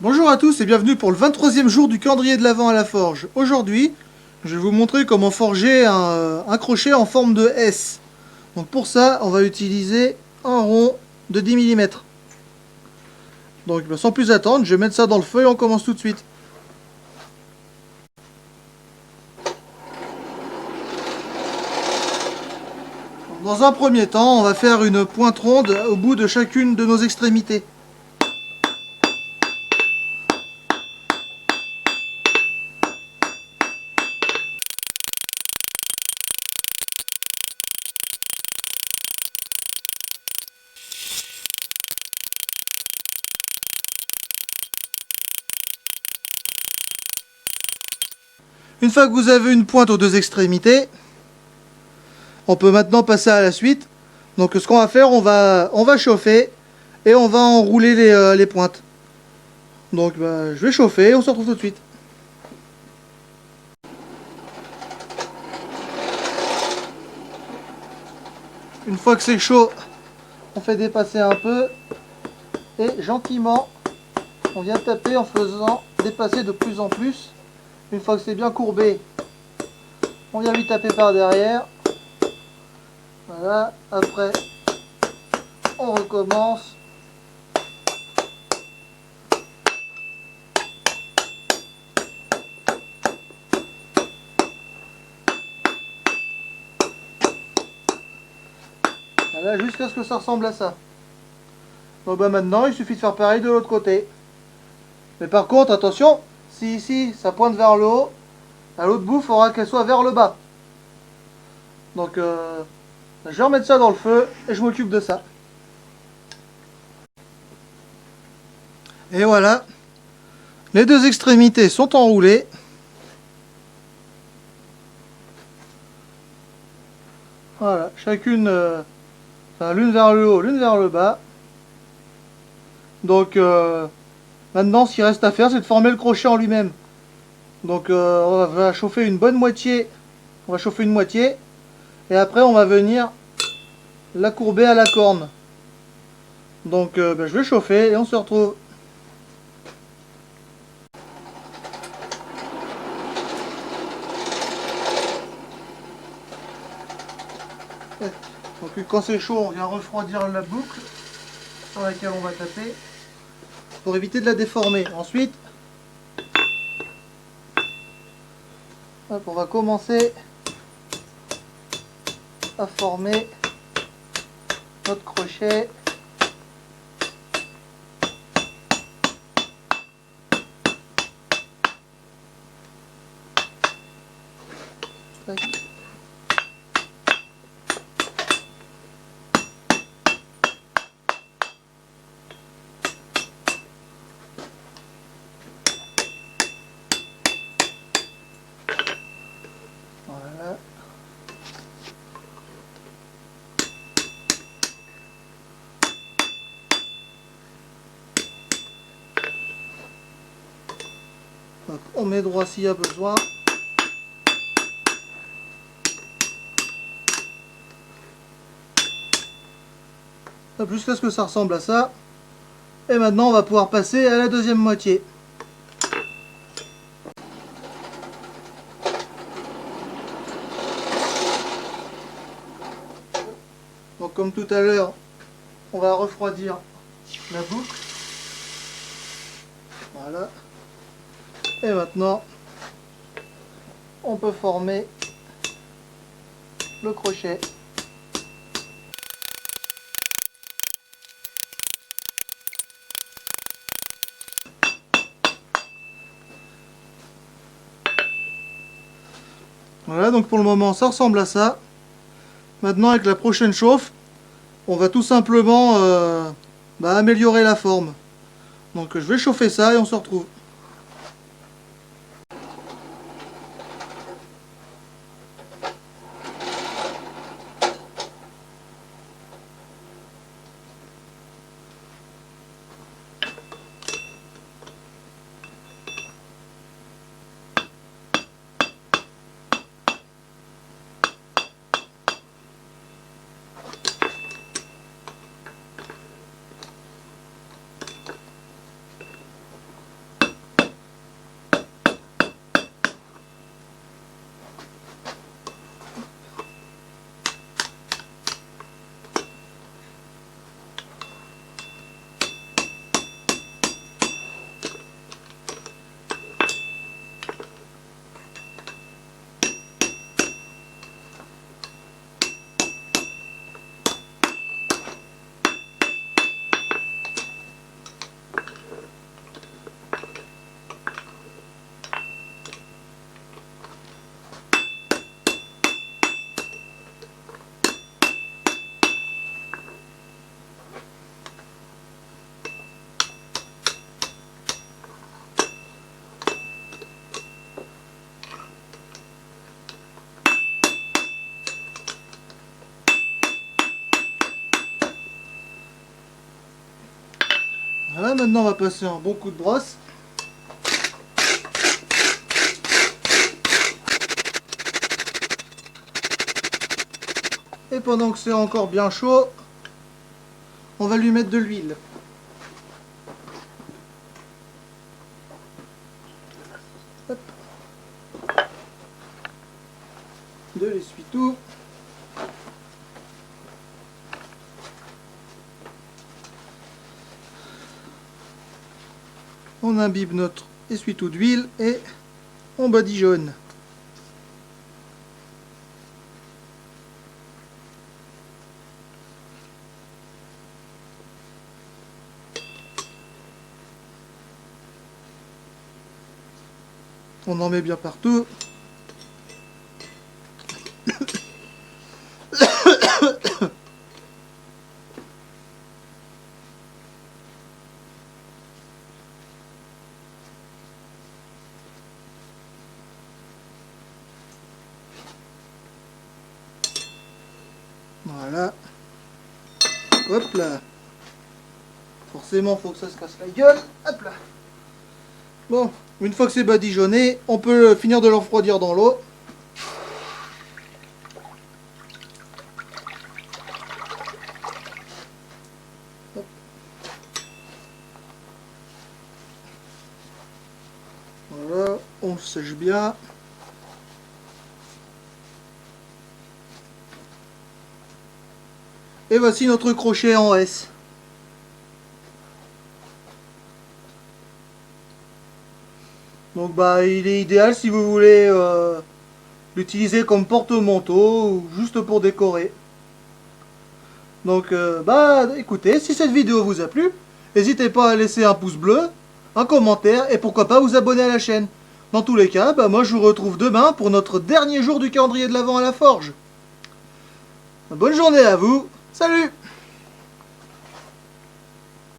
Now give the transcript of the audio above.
Bonjour à tous et bienvenue pour le 23e jour du calendrier de l'Avent à la forge. Aujourd'hui, je vais vous montrer comment forger un crochet en forme de S. Donc pour ça, on va utiliser un rond de 10 mm. Donc sans plus attendre, je vais mettre ça dans le feu et on commence tout de suite. Dans un premier temps, on va faire une pointe ronde au bout de chacune de nos extrémités. Une fois que vous avez une pointe aux deux extrémités, on peut maintenant passer à la suite. Donc ce qu'on va faire, on va chauffer et on va enrouler les pointes. Donc je vais chauffer et on se retrouve tout de suite. Une fois que c'est chaud, on fait dépasser un peu et gentiment on vient taper en faisant dépasser de plus en plus. Une fois que c'est bien courbé, on vient lui taper par derrière. Voilà, après on recommence. Voilà, jusqu'à ce que ça ressemble à ça. Donc maintenant il suffit de faire pareil de l'autre côté. Mais par contre attention, si ici ça pointe vers le haut, à l'autre bout il faudra qu'elle soit vers le bas. Donc je vais remettre ça dans le feu et je m'occupe de ça. Et voilà, les deux extrémités sont enroulées. Voilà, chacune, l'une vers le haut, l'une vers le bas. Donc maintenant, ce qu'il reste à faire, c'est de former le crochet en lui-même. Donc on va chauffer une bonne moitié. On va chauffer une moitié. Et après, on va venir la courber à la corne. Donc je vais chauffer et on se retrouve. Donc quand c'est chaud, on vient refroidir la boucle sur laquelle on va taper pour éviter de la déformer. Ensuite, hop, on va commencer à former notre crochet. Tac. Voilà. Donc, on met droit s'il y a besoin. Jusqu'à ce que ça ressemble à ça. Et maintenant, on va pouvoir passer à la deuxième moitié. Donc comme tout à l'heure, on va refroidir la boucle. Voilà. Et maintenant, on peut former le crochet. Voilà, donc pour le moment, ça ressemble à ça. Maintenant, avec la prochaine chauffe, on va tout simplement améliorer la forme. Donc je vais chauffer ça et on se retrouve. Voilà, maintenant on va passer un bon coup de brosse. Et pendant que c'est encore bien chaud, on va lui mettre de l'huile. De l'essuie-tout. On imbibe notre essuie-tout d'huile et on badigeonne. On en met bien partout. Voilà. Hop là. Forcément, faut que ça se casse la gueule. Hop là. Bon, une fois que c'est badigeonné, on peut finir de le refroidir dans l'eau. Voilà, on sèche bien. Et voici notre crochet en S. Donc bah il est idéal si vous voulez l'utiliser comme porte-manteau ou juste pour décorer. Donc bah écoutez, si cette vidéo vous a plu, n'hésitez pas à laisser un pouce bleu, un commentaire et pourquoi pas vous abonner à la chaîne. Dans tous les cas, bah moi je vous retrouve demain pour notre dernier jour du calendrier de l'Avent à la forge. Bonne journée à vous, salut!